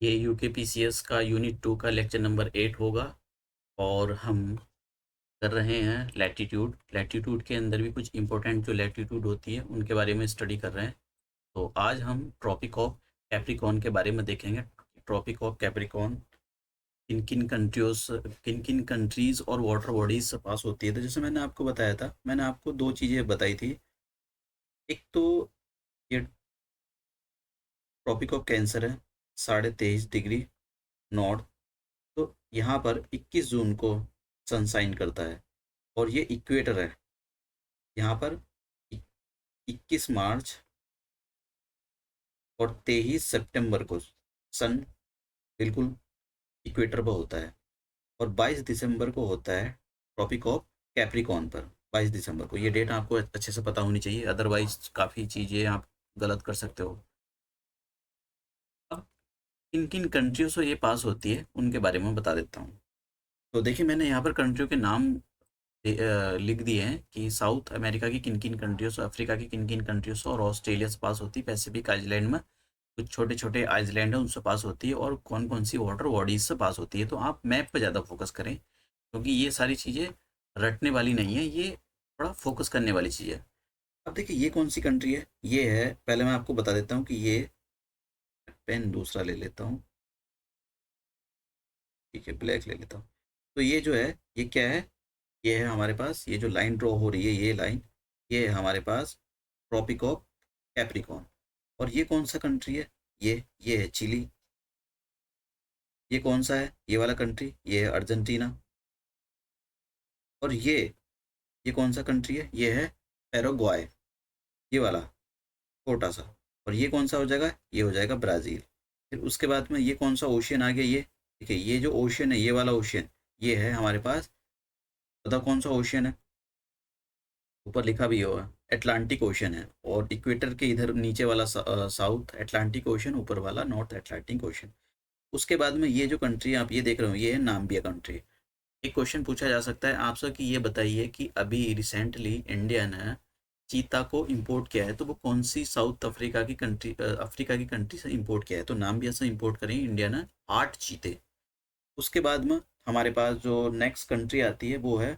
ये यूकेपीसीएस का यूनिट 2 का लेक्चर नंबर 8 होगा और हम कर रहे हैं लैटीट्यूड। लैटीट्यूड के अंदर भी कुछ इंपॉर्टेंट जो लैटीट्यूड होती है उनके बारे में स्टडी कर रहे हैं। तो आज हम ट्रॉपिक ऑफ कैप्रिकॉर्न के बारे में देखेंगे। ट्रॉपिक ऑफ कैप्रिकॉर्न किन किन कंट्रीज और वाटर बॉडीज से पास होती है। तो जैसे मैंने आपको बताया था, मैंने आपको दो चीज़ें बताई थी। एक तो ये ट्रॉपिक ऑफ कैंसर है 23.5 डिग्री नॉर्थ। तो यहाँ पर 21 जून को सनसाइन करता है और ये इक्वेटर है। यहाँ पर 21 मार्च और 23 सितंबर को सन बिल्कुल इक्वेटर पर होता है और 22 दिसंबर को होता है ट्रॉपिक ऑफ कैप्रिकॉर्न पर। 22 दिसंबर को ये डेट आपको अच्छे से पता होनी चाहिए, अदरवाइज काफ़ी चीज़ें आप गलत कर सकते हो। अब किन किन कंट्रियों से ये पास होती है उनके बारे में बता देता हूँ। तो देखिए, मैंने यहाँ पर कंट्रियों के नाम लिख दिए हैं कि साउथ अमेरिका की किन किन कंट्रियों से, अफ्रीका की किन किन कंट्रियों से और ऑस्ट्रेलिया से पास होती है। पैसिफिक आइलैंड में कुछ छोटे छोटे आइलैंड है उनसे पास होती है और कौन कौन सी वाटर बॉडीज से पास होती है। तो आप मैप पर ज़्यादा फोकस करें क्योंकि ये सारी चीज़ें रटने वाली नहीं है, ये थोड़ा फोकस करने वाली चीज़ है। अब देखिए, ये कौन सी कंट्री है। ये है, पहले मैं आपको बता देता हूँ कि ये पेन दूसरा ले लेता हूँ, ठीक है, ब्लैक ले लेता हूँ। तो ये जो है, ये क्या है, ये है हमारे पास, ये जो लाइन ड्रॉ हो रही है ये लाइन, ये है हमारे पास ट्रॉपिक ऑफ कैप्रिकॉर्न। और ये कौन सा कंट्री है, ये है चिली। ये कौन सा है, ये वाला कंट्री, ये है अर्जेंटीना। और ये कौन सा कंट्री है, ये है पैराग्वाय, ये वाला छोटा सा। और ये कौन सा हो जाएगा, ये हो जाएगा ब्राज़ील। फिर उसके बाद में ये कौन सा ओशियन आ गया, ये ठीक है, ये जो ओशियन है, ये वाला ओशियन, ये है हमारे पास, बताओ कौन सा ओशियन है। ऊपर लिखा भी होगा अटलांटिक ओशन है। और इक्वेटर के इधर नीचे वाला साउथ अटलांटिक ओशन, ऊपर वाला नॉर्थ अटलांटिक ओशन। उसके बाद में ये जो कंट्री आप ये देख रहे हो, ये है नाम्बिया कंट्री। एक क्वेश्चन पूछा जा सकता है आपसे कि ये बताइए कि अभी रिसेंटली इंडिया ने चीता को इंपोर्ट किया है, तो वो कौन सी साउथ अफ्रीका की कंट्री, अफ्रीका की कंट्री से इंपोर्ट किया है। तो नाम्बिया से इंपोर्ट करें इंडिया ने 8 चीते। उसके बाद में हमारे पास जो नेक्स्ट कंट्री आती है वो है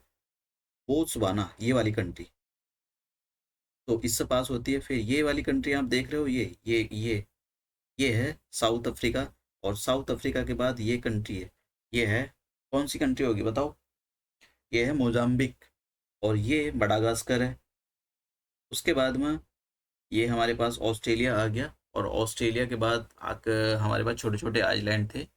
बोत्सवाना, ये वाली कंट्री, तो इससे पास होती है। फिर ये वाली कंट्री आप देख रहे हो, ये है साउथ अफ्रीका। और साउथ अफ्रीका के बाद ये कंट्री है, ये है, कौन सी कंट्री होगी बताओ, ये है मोजाम्बिक। और ये मडागास्कर है। उसके बाद में ये हमारे पास ऑस्ट्रेलिया आ गया। और ऑस्ट्रेलिया के बाद आकर हमारे पास छोटे छोटे आइलैंड थे,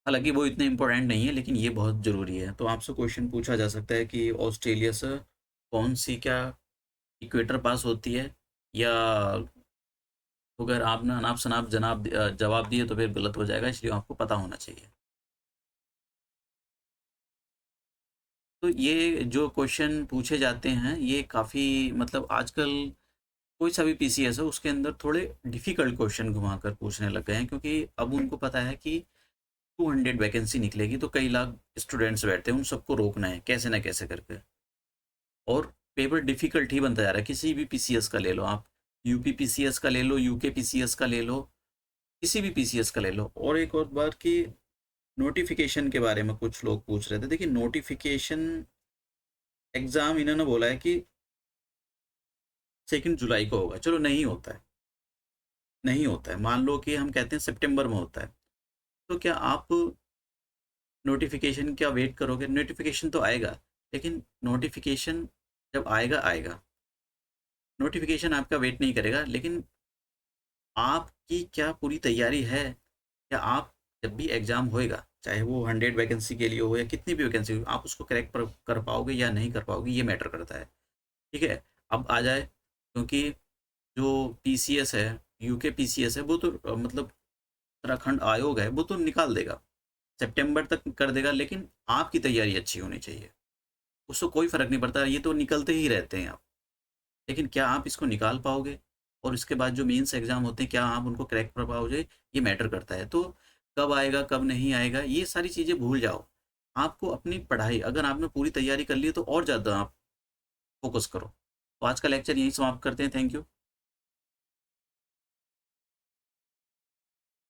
हालांकि वो इतने इंपॉर्टेंट नहीं है लेकिन ये बहुत ज़रूरी है। तो आपसे क्वेश्चन पूछा जा सकता है कि ऑस्ट्रेलिया से कौन सी क्या इक्वेटर पास होती है, या अगर आपने अनाप शनाप जवाब दिए तो फिर गलत हो जाएगा, इसलिए आपको पता होना चाहिए। तो ये जो क्वेश्चन पूछे जाते हैं ये काफ़ी, मतलब आजकल कोई सा भी पीसीएस है उसके अंदर थोड़े डिफिकल्ट क्वेश्चन घुमाकर पूछने लग गए हैं, क्योंकि अब उनको पता है कि 200 वैकेंसी निकलेगी तो कई लाख स्टूडेंट्स बैठते हैं, उन सबको रोकना है कैसे ना कैसे करके। और पेपर डिफिकल्ट ही बनता जा रहा है। किसी भी पीसीएस का ले लो आप, यूपी पीसीएस का ले लो, यूके पीसीएस का ले लो, किसी भी पीसीएस का ले लो। और एक और बात कि नोटिफिकेशन के बारे में कुछ लोग पूछ रहे थे। देखिए, नोटिफिकेशन एग्ज़ाम इन्होंने बोला है कि 2 जुलाई को होगा। चलो, नहीं होता है, नहीं होता है, मान लो कि हम कहते हैं सितंबर में होता है, तो क्या आप नोटिफिकेशन क्या वेट करोगे। नोटिफिकेशन तो आएगा, लेकिन नोटिफिकेशन जब आएगा आएगा, नोटिफिकेशन आपका वेट नहीं करेगा। लेकिन आपकी क्या पूरी तैयारी है, क्या आप जब भी एग्ज़ाम होएगा, चाहे वो 100 वैकेंसी के लिए हो या कितनी भी वैकेंसी हो, आप उसको क्रैक कर पाओगे या नहीं कर पाओगे, ये मैटर करता है। ठीक है, अब आ जाए, क्योंकि जो पीसीएस है, यूके पीसीएस है, वो तो मतलब उत्तराखंड आयोग है, वो तो निकाल देगा, सितंबर तक कर देगा। लेकिन आपकी तैयारी अच्छी होनी चाहिए, उसको कोई फ़र्क नहीं पड़ता, ये तो निकलते ही रहते हैं आप। लेकिन क्या आप इसको निकाल पाओगे, और इसके बाद जो मेंस एग्ज़ाम होते हैं क्या आप उनको क्रैक कर पाओगे, ये मैटर करता है। तो कब आएगा कब नहीं आएगा ये सारी चीज़ें भूल जाओ। आपको अपनी पढ़ाई, अगर आपने पूरी तैयारी कर ली है तो और ज़्यादा आप फोकस करो। तो आज का लेक्चर यहीं समाप्त करते हैं। Thank you.